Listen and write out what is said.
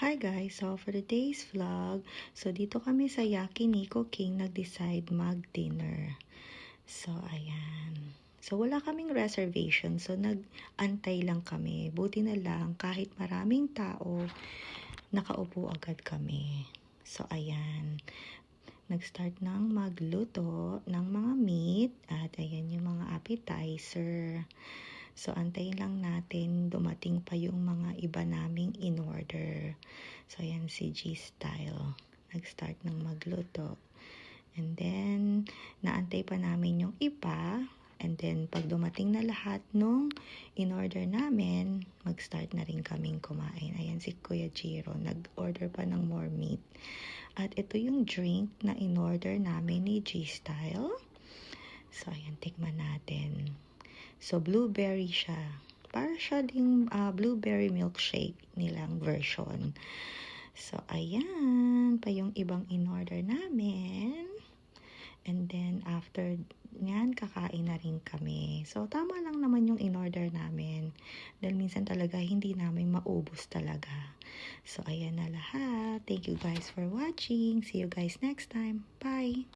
Hi guys, so for today's vlog, so dito kami sa Yakiniku King nag-decide mag-dinner. So ayan. So wala kaming reservation, so nag-antay lang kami. Buti na lang kahit maraming tao, nakaupo agad kami. So ayan. Nag-start ng magluto ng mga meat at ayan yung mga appetizer. So, antayin lang natin dumating pa yung mga iba naming in-order. So, ayan si G-Style. Nag-start ng magluto. And then, naantay pa namin yung iba. And then, pag dumating na lahat nung in-order namin, mag-start na rin kaming kumain. Ayan si Kuya Jiro. Nag-order pa ng more meat. At ito yung drink na in-order namin ni G-Style. So, ayan, tikman natin. So, blueberry siya. Para siya ding blueberry milkshake nilang version. So, ayan pa yung ibang in-order namin. And then, after nyan, kakain na rin kami. So, tama lang naman yung in-order namin. Dahil minsan talaga, hindi namin maubos talaga. So, ayan na lahat. Thank you guys for watching. See you guys next time. Bye!